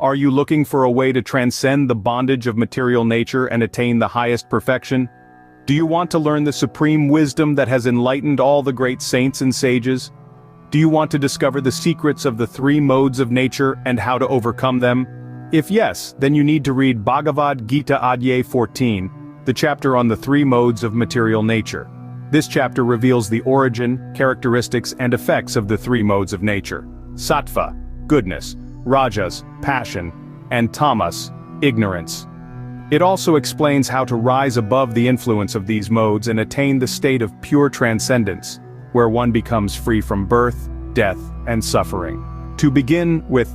Are you looking for a way to transcend the bondage of material nature and attain the highest perfection? Do you want to learn the supreme wisdom that has enlightened all the great saints and sages? Do you want to discover the secrets of the three modes of nature and how to overcome them? If yes, then you need to read Bhagavad Geeta Adhyay 14, the chapter on the three modes of material nature. This chapter reveals the origin, characteristics, and effects of the three modes of nature: Sattva, goodness; Rajas, passion; and Tamas, ignorance. It also explains how to rise above the influence of these modes and attain the state of pure transcendence, where one becomes free from birth, death, and suffering. To begin with,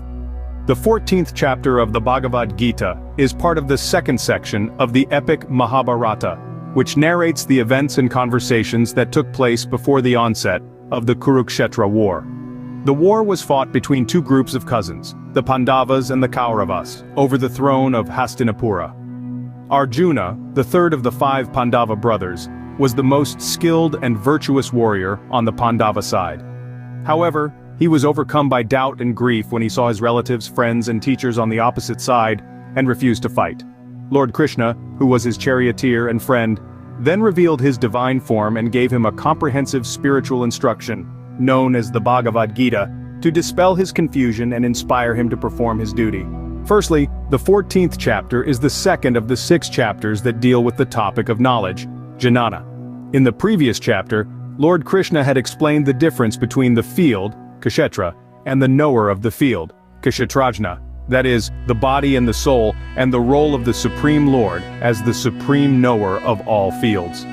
the 14th chapter of the Bhagavad Gita is part of the second section of the epic Mahabharata, which narrates the events and conversations that took place before the onset of the Kurukshetra war. The war was fought between two groups of cousins, the Pandavas and the Kauravas, over the throne of Hastinapura. Arjuna, the third of the 5 Pandava brothers, was the most skilled and virtuous warrior on the Pandava side. However, he was overcome by doubt and grief when he saw his relatives, friends, and teachers on the opposite side, and refused to fight. Lord Krishna, who was his charioteer and friend, then revealed his divine form and gave him a comprehensive spiritual instruction, known as the Bhagavad Gita, to dispel his confusion and inspire him to perform his duty. Firstly, the 14th chapter is the second of the 6 chapters that deal with the topic of knowledge, jnana. In the previous chapter, Lord Krishna had explained the difference between the field, kshetra, and the knower of the field, kshetrajna, that is, the body and the soul, and the role of the Supreme Lord as the supreme knower of all fields.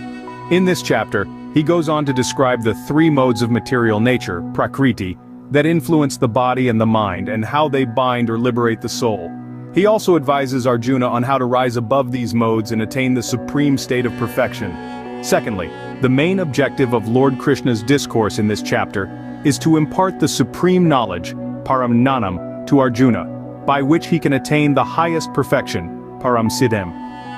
In this chapter, he goes on to describe the 3 modes of material nature, prakriti, that influence the body and the mind and how they bind or liberate the soul. He also advises Arjuna on how to rise above these modes and attain the supreme state of perfection. Secondly, the main objective of Lord Krishna's discourse in this chapter is to impart the supreme knowledge, param to Arjuna, by which he can attain the highest perfection, param siddhim,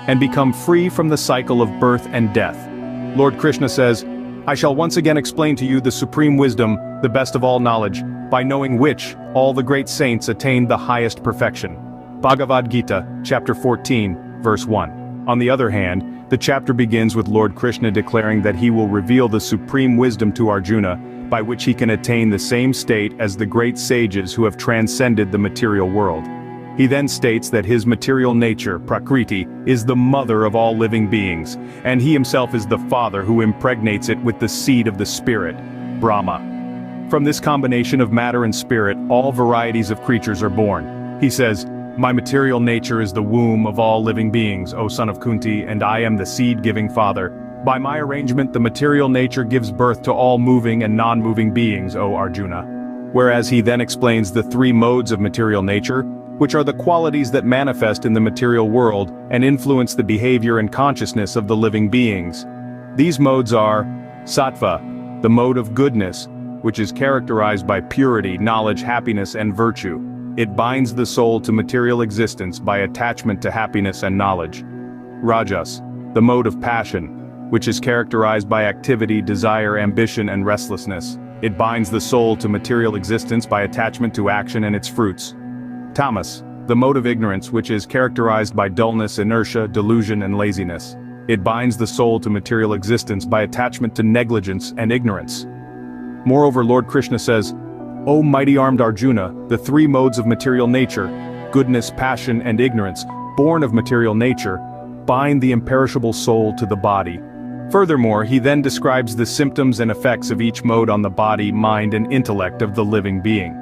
and become free from the cycle of birth and death. Lord Krishna says, "I shall once again explain to you the supreme wisdom, the best of all knowledge, by knowing which all the great saints attained the highest perfection." Bhagavad Gita, chapter 14, verse 1. On the other hand, the chapter begins with Lord Krishna declaring that he will reveal the supreme wisdom to Arjuna, by which he can attain the same state as the great sages who have transcended the material world. He then states that his material nature, prakriti, is the mother of all living beings, and he himself is the father who impregnates it with the seed of the spirit, Brahma. From this combination of matter and spirit, all varieties of creatures are born. He says, "My material nature is the womb of all living beings, O son of Kunti, and I am the seed-giving father. By my arrangement, the material nature gives birth to all moving and non-moving beings, O Arjuna." Whereas he then explains the 3 modes of material nature, which are the qualities that manifest in the material world and influence the behavior and consciousness of the living beings. These modes are Sattva, the mode of goodness, which is characterized by purity, knowledge, happiness, and virtue. It binds the soul to material existence by attachment to happiness and knowledge. Rajas, the mode of passion, which is characterized by activity, desire, ambition, and restlessness. It binds the soul to material existence by attachment to action and its fruits. Tamas, the mode of ignorance, which is characterized by dullness, inertia, delusion, and laziness. It binds the soul to material existence by attachment to negligence and ignorance. Moreover, Lord Krishna says, "O mighty armed Arjuna, the 3 modes of material nature, goodness, passion, and ignorance, born of material nature, bind the imperishable soul to the body." Furthermore, he then describes the symptoms and effects of each mode on the body, mind, and intellect of the living being.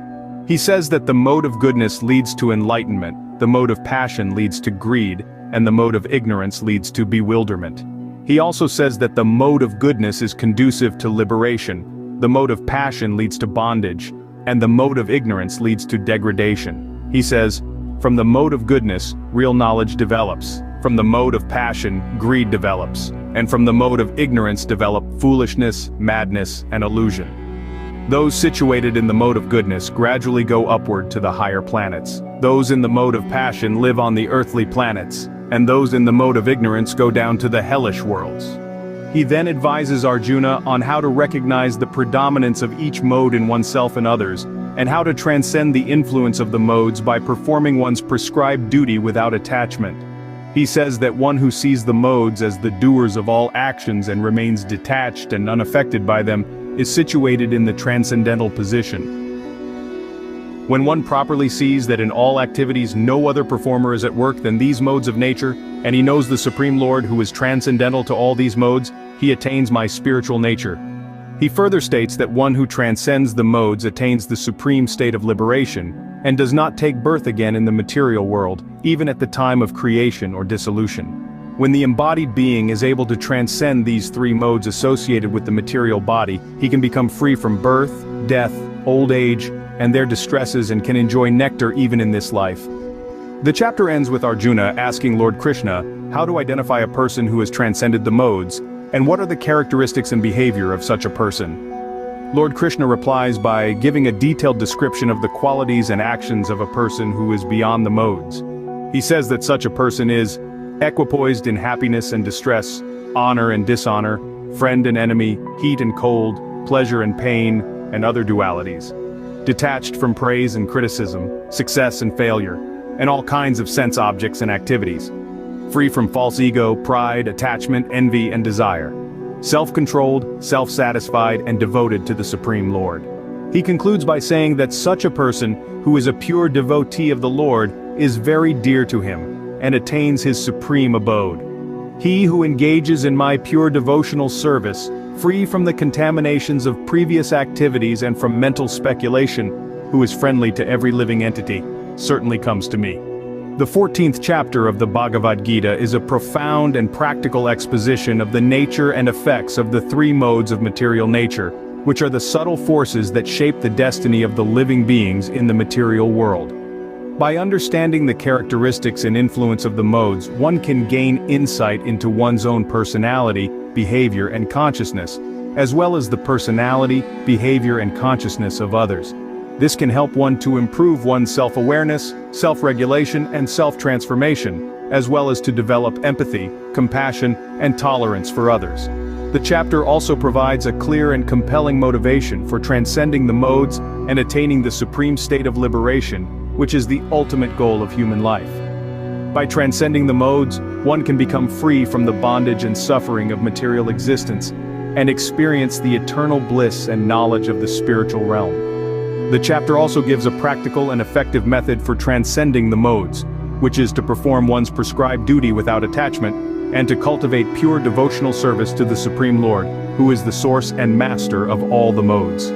He says that the mode of goodness leads to enlightenment, the mode of passion leads to greed, and the mode of ignorance leads to bewilderment. He also says that the mode of goodness is conducive to liberation, the mode of passion leads to bondage, and the mode of ignorance leads to degradation. He says, from the mode of goodness, real knowledge develops. From the mode of passion, greed develops. And from the mode of ignorance develop foolishness, madness, and illusion. Those situated in the mode of goodness gradually go upward to the higher planets. Those in the mode of passion live on the earthly planets, and those in the mode of ignorance go down to the hellish worlds. He then advises Arjuna on how to recognize the predominance of each mode in oneself and others, and how to transcend the influence of the modes by performing one's prescribed duty without attachment. He says that one who sees the modes as the doers of all actions and remains detached and unaffected by them is situated in the transcendental position. When one properly sees that in all activities no other performer is at work than these modes of nature, and he knows the Supreme Lord who is transcendental to all these modes, he attains my spiritual nature. He further states that one who transcends the modes attains the supreme state of liberation, and does not take birth again in the material world, even at the time of creation or dissolution. When the embodied being is able to transcend these three modes associated with the material body, he can become free from birth, death, old age, and their distresses, and can enjoy nectar even in this life. The chapter ends with Arjuna asking Lord Krishna how to identify a person who has transcended the modes, and what are the characteristics and behavior of such a person. Lord Krishna replies by giving a detailed description of the qualities and actions of a person who is beyond the modes. He says that such a person is equipoised in happiness and distress, honor and dishonor, friend and enemy, heat and cold, pleasure and pain, and other dualities. Detached from praise and criticism, success and failure, and all kinds of sense objects and activities. Free from false ego, pride, attachment, envy, and desire. Self-controlled, self-satisfied, and devoted to the Supreme Lord. He concludes by saying that such a person, who is a pure devotee of the Lord, is very dear to him, and attains his supreme abode. He who engages in my pure devotional service, free from the contaminations of previous activities and from mental speculation, who is friendly to every living entity, certainly comes to me. The 14th chapter of the Bhagavad Gita is a profound and practical exposition of the nature and effects of the three modes of material nature, which are the subtle forces that shape the destiny of the living beings in the material world. By understanding the characteristics and influence of the modes, one can gain insight into one's own personality, behavior, and consciousness, as well as the personality, behavior, and consciousness of others. This can help one to improve one's self-awareness, self-regulation, and self-transformation, as well as to develop empathy, compassion, and tolerance for others. The chapter also provides a clear and compelling motivation for transcending the modes and attaining the supreme state of liberation, which is the ultimate goal of human life. By transcending the modes, one can become free from the bondage and suffering of material existence, and experience the eternal bliss and knowledge of the spiritual realm. The chapter also gives a practical and effective method for transcending the modes, which is to perform one's prescribed duty without attachment, and to cultivate pure devotional service to the Supreme Lord, who is the source and master of all the modes.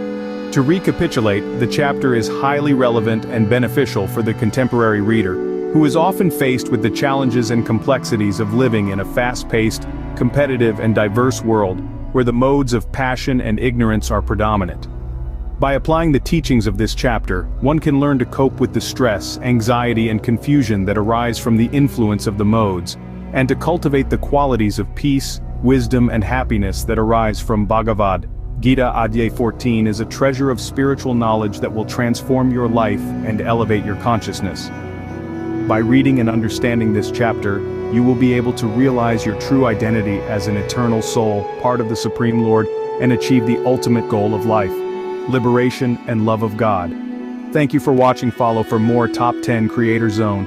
To recapitulate, the chapter is highly relevant and beneficial for the contemporary reader, who is often faced with the challenges and complexities of living in a fast-paced, competitive, and diverse world, where the modes of passion and ignorance are predominant. By applying the teachings of this chapter, one can learn to cope with the stress, anxiety, and confusion that arise from the influence of the modes, and to cultivate the qualities of peace, wisdom, and happiness that arise from Bhagavad Gita. Adhyay 14 is a treasure of spiritual knowledge that will transform your life and elevate your consciousness. By reading and understanding this chapter, you will be able to realize your true identity as an eternal soul, part of the Supreme Lord, and achieve the ultimate goal of life: liberation and love of God. Thank you for watching. Follow for more Top 10 Creator Zone.